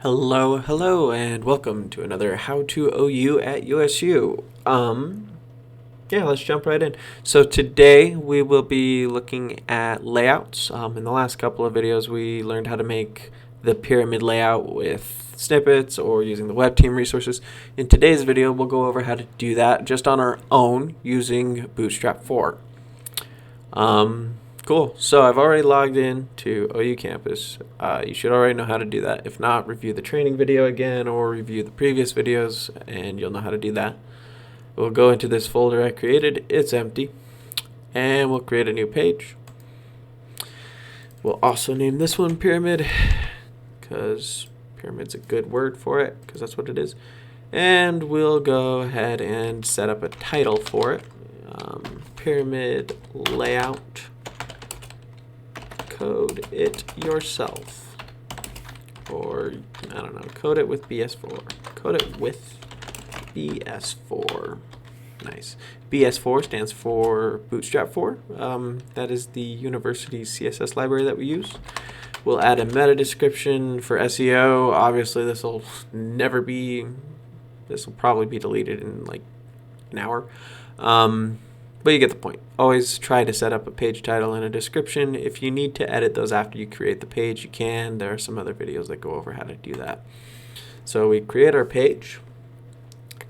Hello, and welcome to another How to OU at USU. Let's jump right in. So today we will be looking at layouts. In the last couple of videos, we learned how to make the pyramid layout with snippets or using the web team resources. In today's video, we'll go over how to do that just on our own using Bootstrap 4. Cool. So I've already logged in to OU Campus. You should already know how to do that. If not, review the training video again or review the previous videos and you'll know how to do that. We'll go into this folder I created. It's empty. And we'll create a new page. We'll also name this one Pyramid because pyramid's a good word for it because that's what it is. And we'll go ahead and set up a title for it. Pyramid layout. Code it yourself, or I don't know, code it with BS4. Code it with BS4. Nice. BS4 stands for Bootstrap 4. That is the university's CSS library that we use. We'll add a meta description for SEO. Obviously, this will probably be deleted in like an hour. But you get the point. Always try to set up a page title and a description. If you need to edit those after you create the page, you can. There are some other videos that go over how to do that. So we create our page,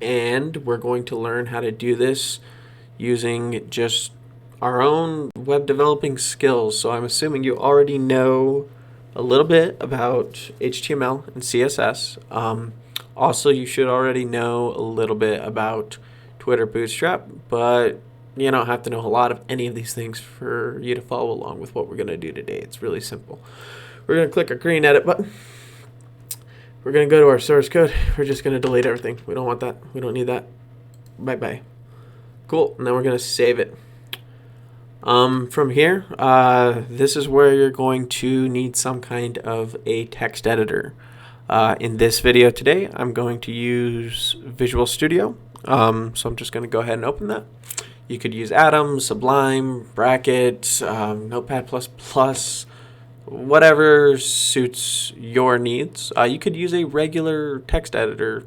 and we're going to learn how to do this using just our own web developing skills. So I'm assuming you already know a little bit about HTML and CSS. Also, you should already know a little bit about Twitter Bootstrap, but you don't have to know a lot of any of these things for you to follow along with what we're going to do today. It's really simple. We're going to click our green edit button. We're going to go to our source code. We're just going to delete everything. We don't want that. We don't need that. Bye-bye. Cool. And then we're going to save it. From here, this is where you're going to need some kind of a text editor. In this video today, I'm going to use Visual Studio. So I'm just going to go ahead and open that. You could use Atom, Sublime, Bracket, Notepad++, whatever suits your needs. You could use a regular text editor.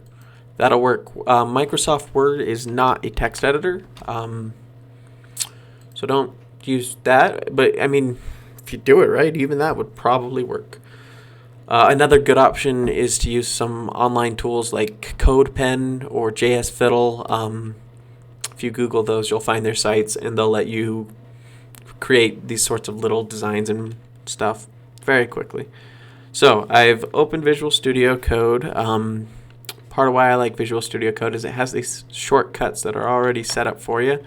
That'll work. Microsoft Word is not a text editor, so don't use that. But, I mean, if you do it right, even that would probably work. Another good option is to use some online tools like CodePen or JS Fiddle. If you Google those, you'll find their sites, and they'll let you create these sorts of little designs and stuff very quickly. So I've opened Visual Studio Code. Part of why I like Visual Studio Code is it has these shortcuts that are already set up for you.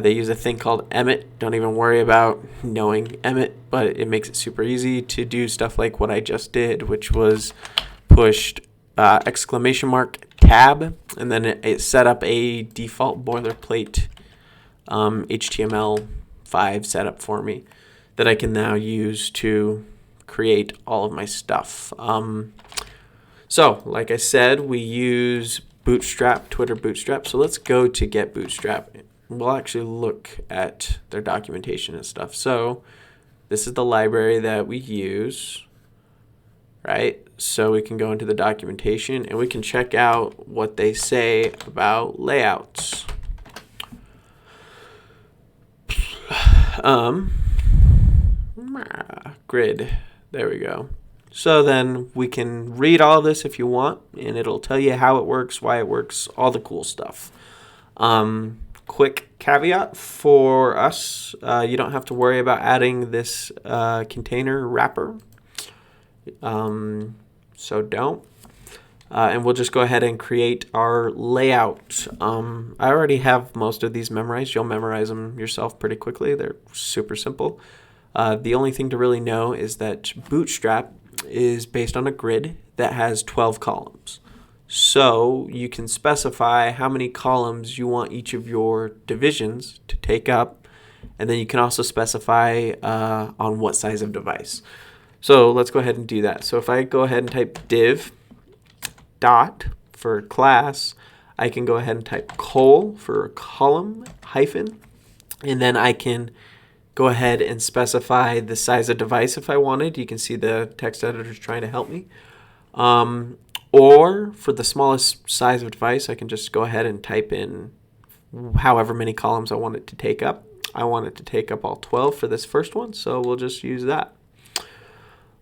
They use a thing called Emmet. Don't even worry about knowing Emmet, but it makes it super easy to do stuff like what I just did, which was pushed !tab, and then it set up a default boilerplate HTML5 setup for me that I can now use to create all of my stuff. So, like I said, we use Bootstrap, Twitter Bootstrap. So let's go to Get Bootstrap. We'll actually look at their documentation and stuff. So this is the library that we use, right? So we can go into the documentation and we can check out what they say about layouts. Grid. There we go. So then we can read all of this if you want, and it'll tell you how it works, why it works, all the cool stuff. Quick caveat for us, you don't have to worry about adding this container wrapper. So don't. And we'll just go ahead and create our layout. I already have most of these memorized. You'll memorize them yourself pretty quickly. They're super simple. The only thing to really know is that Bootstrap is based on a grid that has 12 columns. So you can specify how many columns you want each of your divisions to take up, and then you can also specify on what size of device. So let's go ahead and do that. So if I go ahead and type div dot for class, I can go ahead and type col for column hyphen, and then I can go ahead and specify the size of device if I wanted. You can see the text editor is trying to help me. Or for the smallest size of device, I can just go ahead and type in however many columns I want it to take up. I want it to take up all 12 for this first one, so we'll just use that.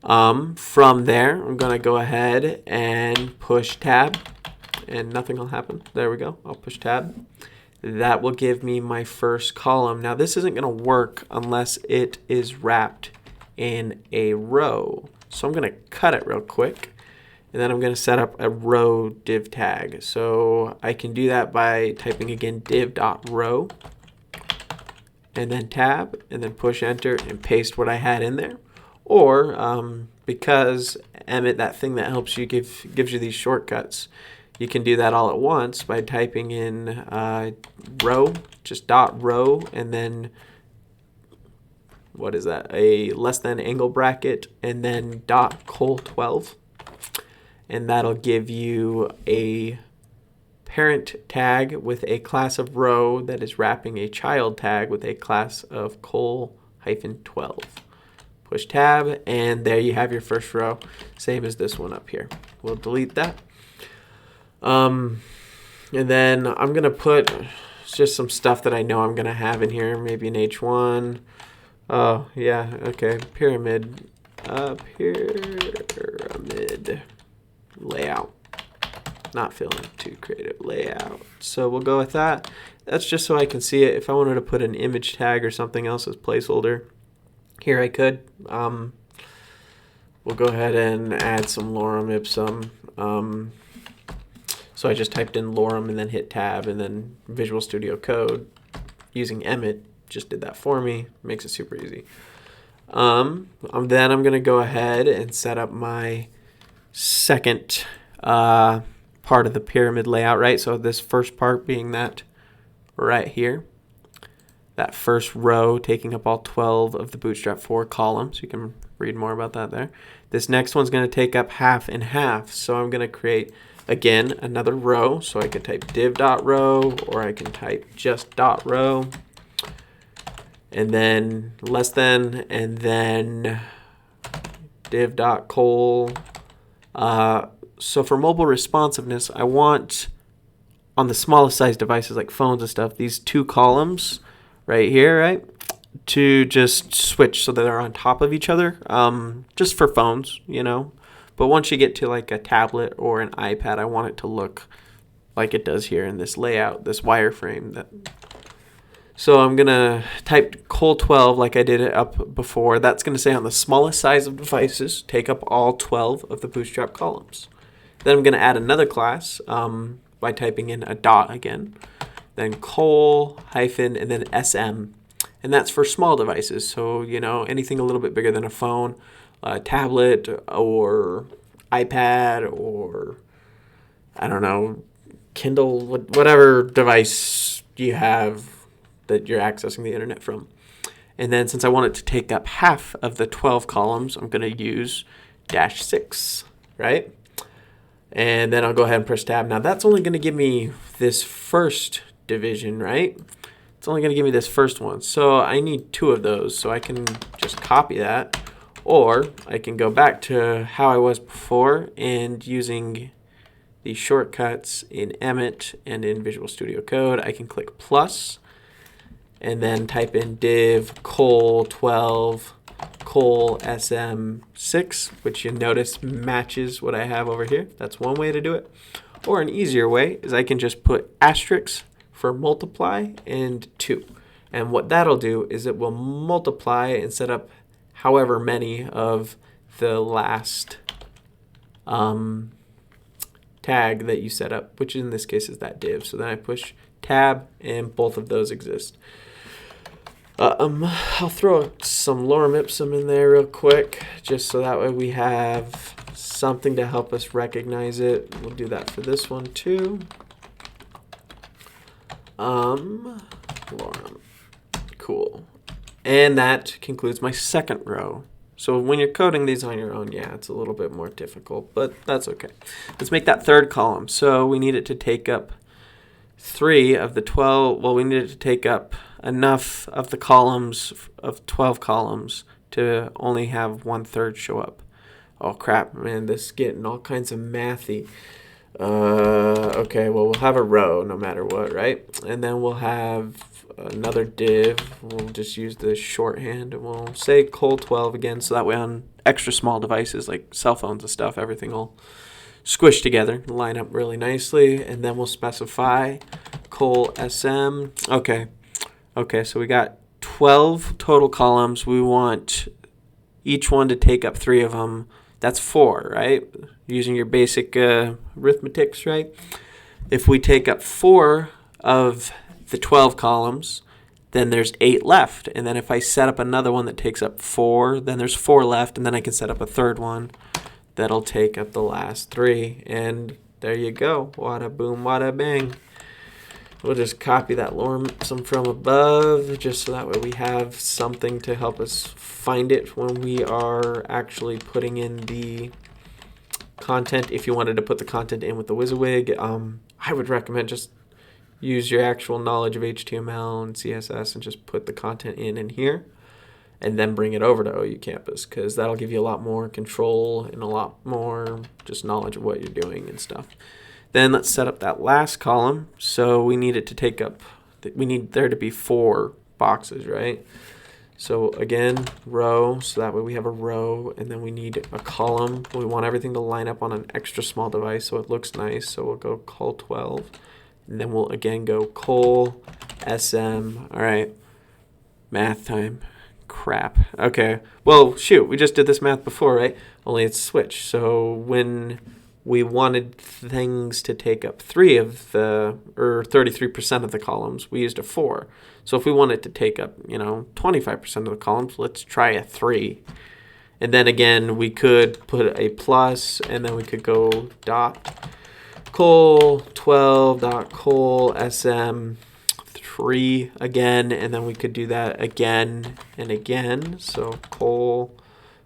From there, I'm going to go ahead and push tab, and nothing will happen. There we go. I'll push tab. That will give me my first column. Now, this isn't going to work unless it is wrapped in a row. So I'm going to cut it real quick, and then I'm going to set up a row div tag. So I can do that by typing again div.row, and then tab, and then push enter and paste what I had in there. Or because Emmet, that thing that helps you gives you these shortcuts, you can do that all at once by typing in row, just dot row, and then what is that? A less than angle bracket, and then dot col12, and that'll give you a parent tag with a class of row that is wrapping a child tag with a class of col-12. Push tab, and there you have your first row, same as this one up here. We'll delete that. And then I'm going to put just some stuff that I know I'm going to have in here, maybe an H1. Oh, yeah, okay, pyramid layout. Not feeling too creative. Layout. So we'll go with that. That's just so I can see it. If I wanted to put an image tag or something else as placeholder, here I could. We'll go ahead and add some lorem ipsum. So I just typed in lorem and then hit tab, and then Visual Studio Code using Emmet just did that for me. Makes it super easy. Then I'm going to go ahead and set up my second part of the pyramid layout, right? So this first part being that right here, that first row taking up all 12 of the Bootstrap 4 columns. You can read more about that there. This next one's going to take up half and half. So I'm going to create, again, another row. So I can type div.row, or I can type just .row, and then less than, and then div.col. So for mobile responsiveness, I want, on the smallest size devices like phones and stuff, these two columns right here, right, to just switch so that they're on top of each other, just for phones, you know. But once you get to like a tablet or an iPad, I want it to look like it does here in this layout, this wireframe. So I'm going to type col12 like I did it up before. That's going to say on the smallest size of devices, take up all 12 of the Bootstrap columns. Then I'm going to add another class by typing in a dot again. Then col hyphen and then sm. And that's for small devices. So, you know, anything a little bit bigger than a phone, a tablet, or iPad, or I don't know, Kindle, whatever device you have that you're accessing the internet from. And then since I want it to take up half of the 12 columns, I'm going to use -6, right? And then I'll go ahead and press tab. Now that's only going to give me this first division, right? It's only going to give me this first one. So I need 2 of those. So I can just copy that, or I can go back to how I was before, and using the shortcuts in Emmet and in Visual Studio Code, I can click plus and then type in div col12 col sm6, which you notice matches what I have over here. That's one way to do it. Or an easier way is I can just put asterisks for multiply and 2. And what that'll do is it will multiply and set up however many of the last tag that you set up, which in this case is that div. So then I push tab, and both of those exist. I'll throw some lorem ipsum in there real quick, just so that way we have something to help us recognize it. We'll do that for this one too. Lorem. Cool. And that concludes my second row. So when you're coding these on your own, yeah, it's a little bit more difficult, but that's okay. Let's make that third column. So we need it to take up 3 of the 12. Well, we need it to take up enough of the columns of 12 columns to only have 1/3 show up Oh crap, man, this is getting all kinds of mathy. Okay, well, we'll have a row no matter what, right? And then we'll have another div. We'll just use the shorthand, and we'll say col12 again, so that way on extra small devices like cell phones and stuff, everything will squish together, line up really nicely. And then we'll specify col_sm. Okay, so we got 12 total columns. We want each one to take up 3 of them. That's 4, right? Using your basic arithmetics, right? If we take up 4 of the 12 columns, then there's 8 left. And then if I set up another one that takes up 4, then there's 4 left. And then I can set up a third one that'll take up the last 3. And there you go. Wada boom, wada bang. We'll just copy that lorem from above, just so that way we have something to help us find it when we are actually putting in the content. If you wanted to put the content in with the WYSIWYG, I would recommend just use your actual knowledge of HTML and CSS and just put the content in here and then bring it over to OU Campus, because that'll give you a lot more control and a lot more just knowledge of what you're doing and stuff. Then let's set up that last column. So we need it to take up, we need there to be 4 boxes, right? So again, row, so that way we have a row, and then we need a column. We want everything to line up on an extra small device so it looks nice. So we'll go col12, and then we'll again go col_sm. All right, math time. Crap. Okay, well, shoot, we just did this math before, right? Only it's switched. So when we wanted things to take up 3 of the, or 33% of the columns, we used a 4. So if we want it to take up, 25% of the columns, let's try a 3. And then again, we could put a plus, and then we could go dot col12 dot col_sm 3 again, and then we could do that again and again. So col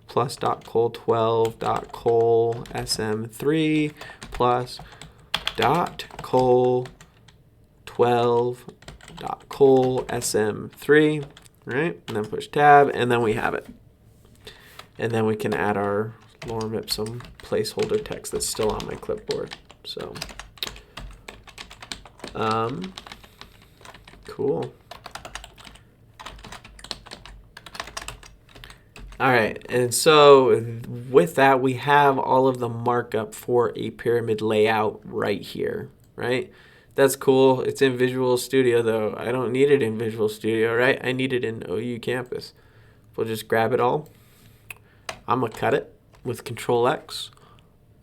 plus dot col12 dot col_sm3 plus dot col12 dot col_sm3, right? And then push tab, and then we have it. And then we can add our lorem ipsum placeholder text that's still on my clipboard. So, cool. All right, and so with that, we have all of the markup for a pyramid layout right here, right? That's cool. It's in Visual Studio, though. I don't need it in Visual Studio, right? I need it in OU Campus. We'll just grab it all. I'm going to cut it with Control-X,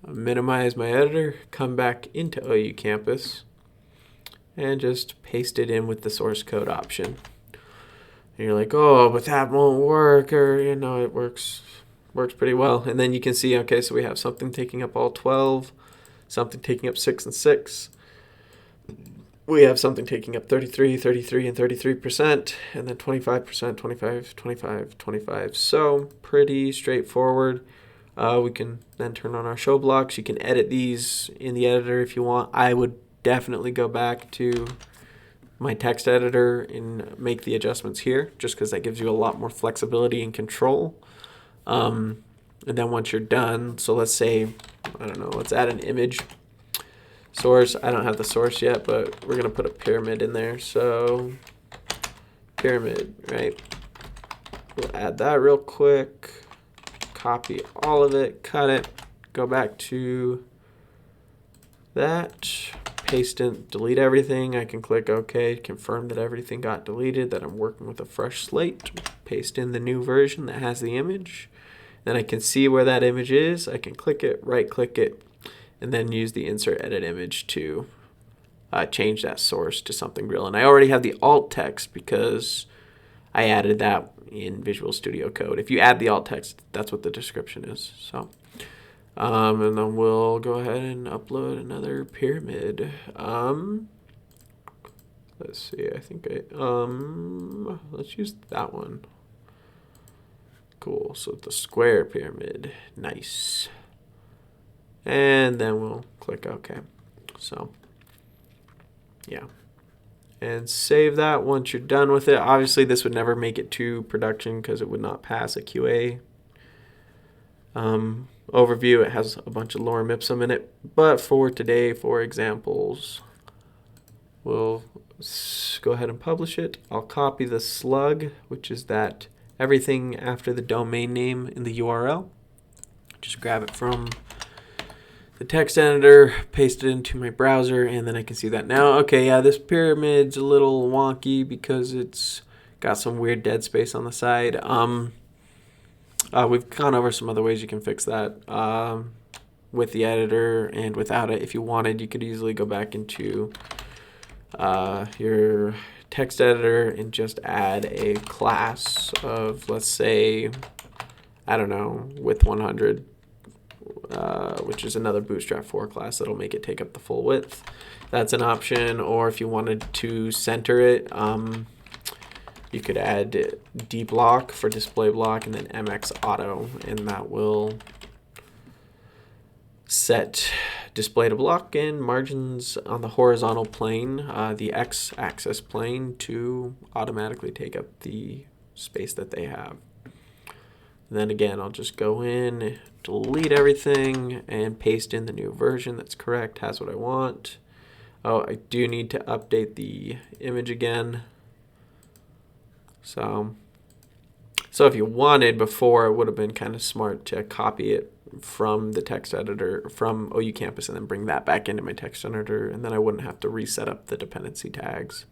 minimize my editor, come back into OU Campus, and just paste it in with the source code option. And you're like, oh, but that won't work, or, it works pretty well. And then you can see, okay, so we have something taking up all 12, something taking up 6 and 6. We have something taking up 33, 33, and 33%, and then 25%, 25, 25, 25. So pretty straightforward. We can then turn on our show blocks. You can edit these in the editor if you want. I would definitely go back to my text editor and make the adjustments here, just because that gives you a lot more flexibility and control. And then once you're done, so let's say, I don't know, let's add an image. Source, I don't have the source yet, but we're going to put a pyramid in there. So pyramid, right? We'll add that real quick. Copy all of it, cut it, go back to that, paste in, delete everything. I can click OK, confirm that everything got deleted, that I'm working with a fresh slate. Paste in the new version that has the image. Then I can see where that image is. I can click it, right click it, and then use the insert edit image to change that source to something real. And I already have the alt text because I added that in Visual Studio Code. If you add the alt text, that's what the description is. So, and then we'll go ahead and upload another pyramid. Let's see, I think let's use that one. Cool, so the square pyramid, nice. And then we'll click OK. So, yeah. And save that once you're done with it. Obviously, this would never make it to production because it would not pass a QA. overview. It has a bunch of lorem ipsum in it. But for today, for examples, we'll go ahead and publish it. I'll copy the slug, which is that everything after the domain name in the URL. Just grab it from the text editor, paste it into my browser, and then I can see that now. Okay, yeah, this pyramid's a little wonky because it's got some weird dead space on the side. We've gone over some other ways you can fix that with the editor and without it. If you wanted, you could easily go back into your text editor and just add a class of, let's say, I don't know, width 100, which is another Bootstrap 4 class that'll make it take up the full width. That's an option. Or if you wanted to center it, you could add dblock for display block and then mx auto, and that will set display to block and margins on the horizontal plane, the x-axis plane, to automatically take up the space that they have. And then again, I'll just go in, delete everything, and paste in the new version that's correct, has what I want. Oh, I do need to update the image again. So if you wanted before, it would have been kind of smart to copy it from the text editor, from OU Campus, and then bring that back into my text editor, and then I wouldn't have to reset up the dependency tags.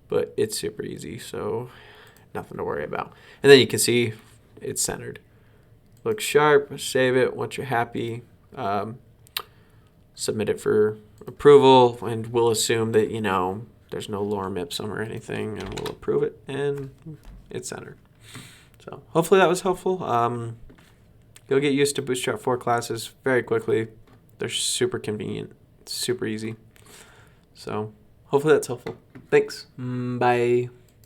But it's super easy, so nothing to worry about. And then you can see it's centered. Looks sharp. Save it. Once you're happy, submit it for approval, and we'll assume that, you know, there's no lorem ipsum or anything, and we'll approve it, and it's centered. So hopefully that was helpful. You'll get used to Bootstrap 4 classes very quickly. They're super convenient, super easy. So hopefully that's helpful. Thanks. Bye.